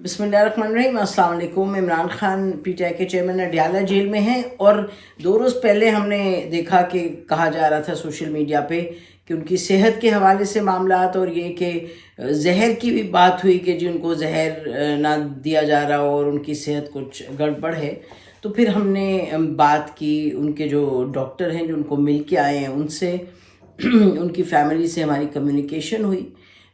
बिस्मिल्लाहिर्रहमानिर्रहीम। अस्सलाम वालेकुम। इमरान खान पीटीआई के चेयरमैन अडयाला जेल में हैं और 2 रोज़ पहले हमने देखा कि कहा जा रहा था सोशल मीडिया पे कि उनकी सेहत के हवाले से मामलात और ये कि जहर की भी बात हुई कि जी उनको जहर ना दिया जा रहा हो और उनकी सेहत कुछ गड़बड़ है। तो फिर हमने बात की, उनके जो डॉक्टर हैं जो उनको मिल के आए हैं उनसे उनकी फैमिली से हमारी कम्युनिकेशन हुई।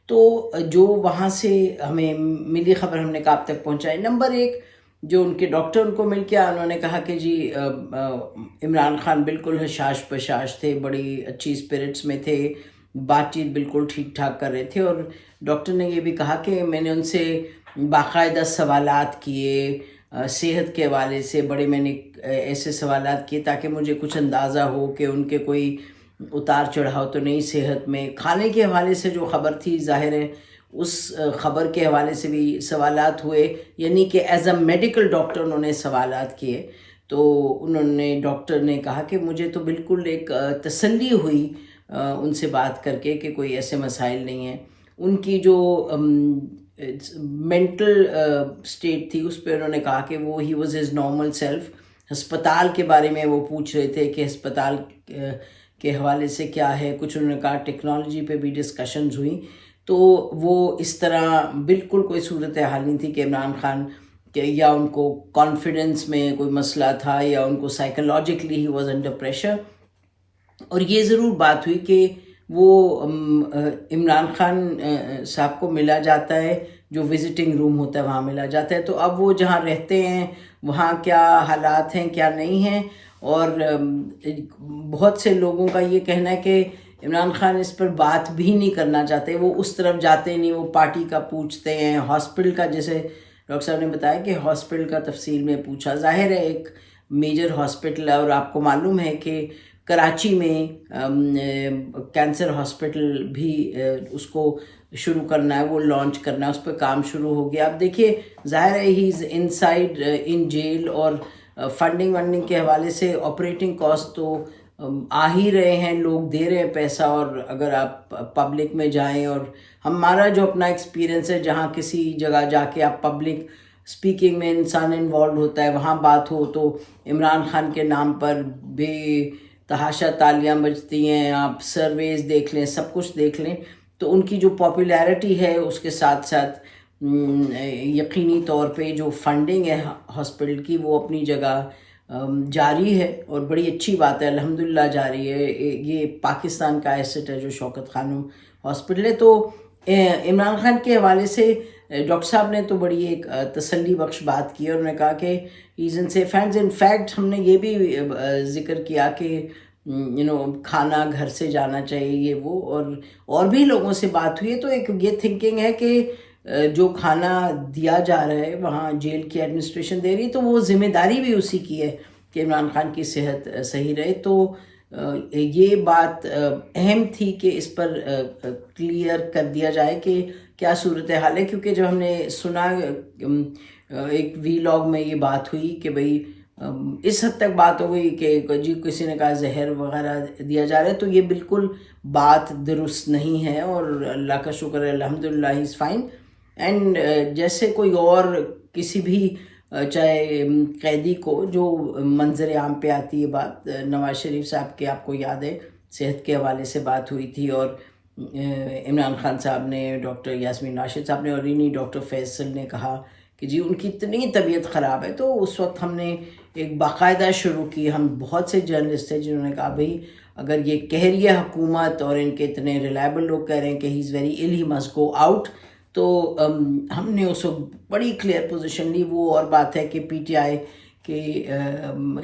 तो जो वहाँ से हमें मिली खबर हमने कहा आप तक पहुँचाई। नंबर 1, जो उनके डॉक्टर उनको मिल के आए उन्होंने कहा कि जी इमरान खान बिल्कुल हशाश बशाश थे, बड़ी अच्छी स्पिरिट्स में थे, बातचीत बिल्कुल ठीक ठाक कर रहे थे। और डॉक्टर ने ये भी कहा कि मैंने उनसे बाकायदा सवालात किए सेहत के हवाले से, बड़े मैंने ऐसे सवालात किए ताकि मुझे कुछ अंदाज़ा हो कि उनके कोई उतार चढ़ाव तो नहीं सेहत में। खाने के हवाले से जो ख़बर थी ज़ाहिर है उस ख़बर के हवाले से भी सवालात हुए, यानी कि एज अ मेडिकल डॉक्टर उन्होंने सवालात किए। तो उन्होंने डॉक्टर ने कहा कि मुझे तो बिल्कुल एक तसल्ली हुई उनसे बात करके कि कोई ऐसे मसाइल नहीं हैं। उनकी जो मेंटल स्टेट थी उस पर उन्होंने कहा कि वो he was his normal self. हस्पताल के बारे में वो पूछ रहे थे कि हस्पताल के हवाले से क्या है, कुछ उन्होंने कहा टेक्नोलॉजी पे भी डिस्कशंस हुई। तो वो इस तरह बिल्कुल कोई सूरत हाल नहीं थी कि इमरान खान के या उनको कॉन्फिडेंस में कोई मसला था या उनको psychologically he was under pressure. और ये ज़रूर बात हुई कि वो इमरान खान साहब को मिला जाता है, जो विज़िटिंग रूम होता है वहाँ मिला जाता है। तो अब वो जहाँ रहते हैं वहाँ क्या हालात हैं क्या नहीं हैं। और बहुत से लोगों का ये कहना है कि इमरान खान इस पर बात भी नहीं करना चाहते, वो उस तरफ जाते नहीं, वो पार्टी का पूछते हैं, हॉस्पिटल का, जैसे डॉक्टर साहब ने बताया कि हॉस्पिटल का तफसील में पूछा। ज़ाहिर है एक मेजर हॉस्पिटल है और आपको मालूम है कि कराची में कैंसर हॉस्पिटल भी उसको शुरू करना है, वो लॉन्च करना है, उस पर काम शुरू हो गया। अब देखिए ज़ाहिर है he is inside in jail और फंडिंग वंडिंग के हवाले से ऑपरेटिंग कॉस्ट तो आ ही रहे हैं, लोग दे रहे हैं पैसा। और अगर आप पब्लिक में जाएं, और हमारा जो अपना एक्सपीरियंस है जहाँ किसी जगह जाके आप पब्लिक स्पीकिंग में इंसान इन्वॉल्व होता है, वहाँ बात हो तो इमरान खान के नाम पर बेतहाशा तालियां बजती हैं। आप सर्वेज देख लें, सब कुछ देख लें, तो उनकी जो पॉपुलैरिटी है उसके साथ साथ यकीनी तौर पे जो फंडिंग है हॉस्पिटल की वो अपनी जगह जारी है और बड़ी अच्छी बात है, अल्हम्दुलिल्लाह जारी है। ये पाकिस्तान का एसेट है जो शौकत खानम हॉस्पिटल है। तो इमरान खान के हवाले से डॉक्टर साहब ने तो बड़ी एक तसल्ली बख्श बात की और उन्होंने कहा कि is in safe hands. In fact हमने ये भी ज़िक्र किया कि खाना घर से जाना चाहिए ये वो, और भी लोगों से बात हुई है। तो एक ये थिंकिंग है कि जो खाना दिया जा रहा है वहाँ जेल की एडमिनिस्ट्रेशन दे रही है, तो वो ज़िम्मेदारी भी उसी की है कि इमरान खान की सेहत सही रहे। तो ये बात अहम थी कि इस पर क्लियर कर दिया जाए कि क्या सूरत हाल है, क्योंकि जब हमने सुना एक वीलॉग में ये बात हुई कि भाई इस हद तक बात हो गई कि जी किसी ने कहा जहर वगैरह दिया जा रहा है, तो ये बिल्कुल बात दुरुस्त नहीं है। और अल्लाह का शुक्र है, अल्हम्दुलिल्लाह ही इज़ फाइन। एंड जैसे कोई और किसी भी चाहे कैदी को जो मंजर आम पे आती है बात, नवाज शरीफ साहब के आपको याद है सेहत के हवाले से बात हुई थी और इमरान खान साहब ने, डॉक्टर यास्मीन राशिद साहब ने और इन्हीं डॉक्टर फैसल ने कहा कि जी उनकी इतनी तबीयत ख़राब है। तो उस वक्त हमने एक बाकायदा शुरू की, हम बहुत से जर्नलिस्ट थे जिन्होंने कहा भाई अगर ये कह रही है हुकूमत और इनके इतने रिलायबल लोग कह रहे हैं कि he is very ill, he must go out, तो हमने उस वक्त बड़ी क्लियर पोजीशन ली। वो और बात है कि पीटीआई के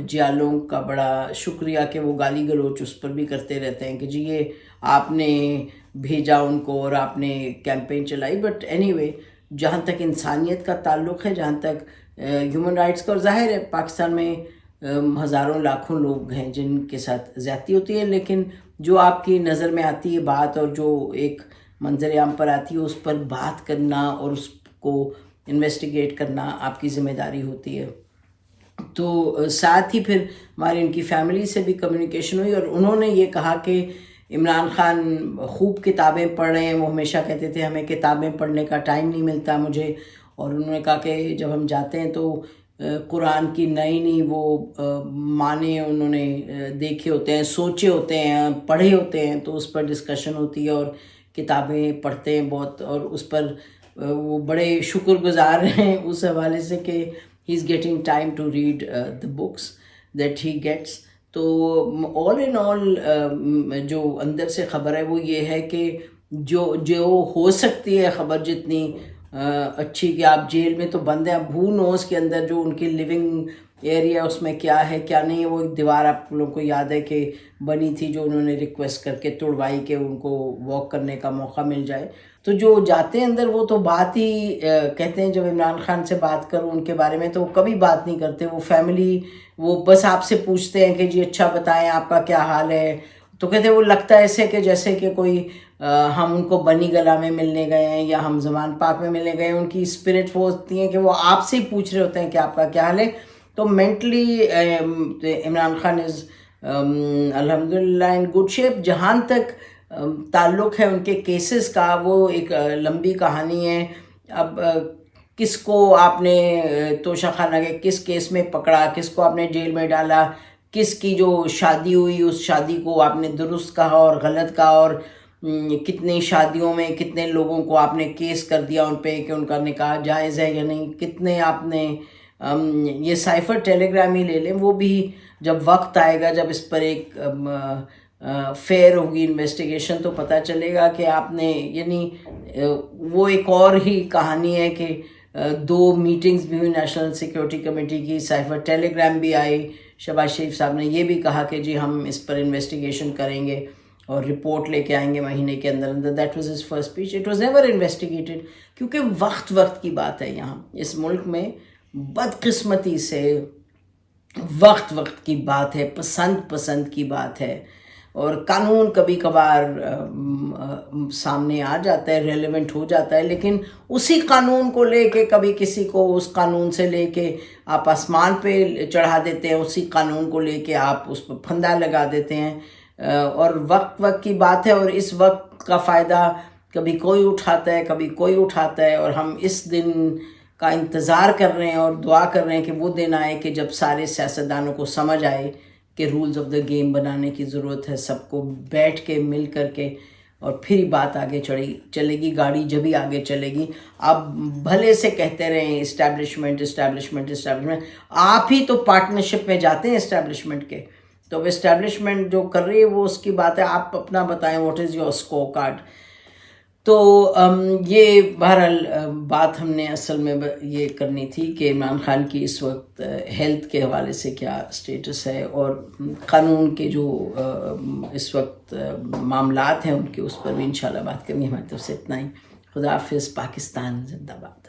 जियालों का बड़ा शुक्रिया कि वो गाली गलोच उस पर भी करते रहते हैं कि जी ये आपने भेजा उनको और आपने कैंपेन चलाई। बट एनीवे जहाँ तक इंसानियत का ताल्लुक़ है, जहाँ तक ह्यूमन राइट्स का, और ज़ाहिर है पाकिस्तान में हज़ारों लाखों लोग हैं जिनके साथ ज़्यादती होती है, लेकिन जो आपकी नज़र में आती है बात और जो एक मंजर आम पर आती है उस पर बात करना और उसको इन्वेस्टिगेट करना आपकी ज़िम्मेदारी होती है। तो साथ ही फिर हमारी उनकी फैमिली से भी कम्युनिकेशन हुई और उन्होंने ये कहा कि इमरान खान खूब किताबें पढ़ रहे हैं। वो हमेशा कहते थे हमें किताबें पढ़ने का टाइम नहीं मिलता मुझे, اور انہوں نے کہا کہ جب ہم جاتے ہیں تو قرآن کی نئی وہ معنی انہوں نے دیکھے ہوتے ہیں، سوچے ہوتے ہیں، پڑھے ہوتے ہیں، تو اس پر ڈسکشن ہوتی ہے اور کتابیں پڑھتے ہیں بہت، اور اس پر وہ بڑے شکر گزار ہیں اس حوالے سے کہ he is getting time to read the books that he gets. تو آل ان آل جو اندر سے خبر ہے وہ یہ ہے کہ جو ہو سکتی ہے خبر جتنی اچھی، کہ آپ جیل میں تو بند ہیں، ہو نوز کے اندر جو ان کی لیونگ ایریا اس میں کیا ہے کیا نہیں ہے. وہ ایک دیوار آپ لوگوں کو یاد ہے کہ بنی تھی جو انہوں نے ریکویسٹ کر کے توڑوائی کہ ان کو واک کرنے کا موقع مل جائے. تو جو جاتے ہیں اندر وہ تو بات ہی کہتے ہیں، جب عمران خان سے بات کروں ان کے بارے میں تو وہ کبھی بات نہیں کرتے. وہ فیملی وہ بس آپ سے پوچھتے ہیں کہ جی اچھا بتائیں آپ کا کیا حال ہے. تو کہتے ہیں وہ لگتا ہے ایسے کہ جیسے کہ کوئی ہم ان کو بنی گلا میں ملنے گئے ہیں یا ہم زمان پاک میں ملنے گئے ہیں. ان کی اسپرٹ وہ ہوتی ہیں کہ وہ آپ سے ہی پوچھ رہے ہوتے ہیں کہ آپ کا کیا حال ہے. تو مینٹلی عمران خان از الحمدللہ ان گڈ شیپ. جہاں تک تعلق ہے ان کے کیسز کا، وہ ایک لمبی کہانی ہے. اب کس کو آپ نے توشہ خانہ کے کس کیس میں پکڑا، کس کو آپ نے جیل میں ڈالا، کس کی جو شادی ہوئی اس شادی کو آپ نے درست کہا اور غلط کہا، اور کتنی شادیوں میں کتنے لوگوں کو آپ نے کیس کر دیا ان پہ کہ ان کا نکاح جائز ہے یا نہیں، کتنے آپ نے یہ سائفر ٹیلی گرام ہی لے لیں. وہ بھی جب وقت آئے گا، جب اس پر ایک فیئر ہوگی انویسٹیگیشن، تو پتہ چلے گا کہ آپ نے یعنی وہ ایک اور ہی کہانی ہے کہ 2 میٹنگز بھی ہوئی نیشنل سیکیورٹی کمیٹی کی، سائفر ٹیلی گرام بھی آئی. شہباز شریف صاحب نے یہ بھی کہا کہ جی ہم اس پر انویسٹیگیشن کریں گے اور رپورٹ لے کے آئیں گے مہینے کے اندر اندر. That was his first speech. It was never investigated, کیونکہ وقت کی بات ہے. یہاں اس ملک میں بدقسمتی سے وقت کی بات ہے، پسند کی بات ہے، اور قانون کبھی کبھار سامنے آ جاتا ہے، ریلیونٹ ہو جاتا ہے، لیکن اسی قانون کو لے کے کبھی کسی کو اس قانون سے لے کے آپ آسمان پہ چڑھا دیتے ہیں، اسی قانون کو لے کے آپ اس پہ پھندا لگا دیتے ہیں. اور وقت کی بات ہے، اور اس وقت کا فائدہ کبھی کوئی اٹھاتا ہے کبھی کوئی اٹھاتا ہے. اور ہم اس دن کا انتظار کر رہے ہیں اور دعا کر رہے ہیں کہ وہ دن آئے کہ جب سارے سیاستدانوں کو سمجھ آئے کہ رولز آف دا گیم بنانے کی ضرورت ہے، سب کو بیٹھ کے مل کر کے، اور پھر بات آگے چلے گی، گاڑی جبھی آگے چلے گی. آپ بھلے سے کہتے رہیں اسٹیبلشمنٹ، آپ ہی تو پارٹنرشپ میں جاتے ہیں اسٹیبلشمنٹ کے. تو اسٹیبلشمنٹ جو کر رہی ہے وہ اس کی بات ہے، آپ اپنا بتائیں what is your score card. تو یہ بہرحال بات ہم نے اصل میں یہ کرنی تھی کہ عمران خان کی اس وقت ہیلتھ کے حوالے سے کیا سٹیٹس ہے، اور قانون کے جو اس وقت معاملات ہیں ان کے، اس پر بھی انشاءاللہ بات کریں گے. ہماری طرف سے اتنا ہی. خدا حافظ. پاکستان زندہ باد.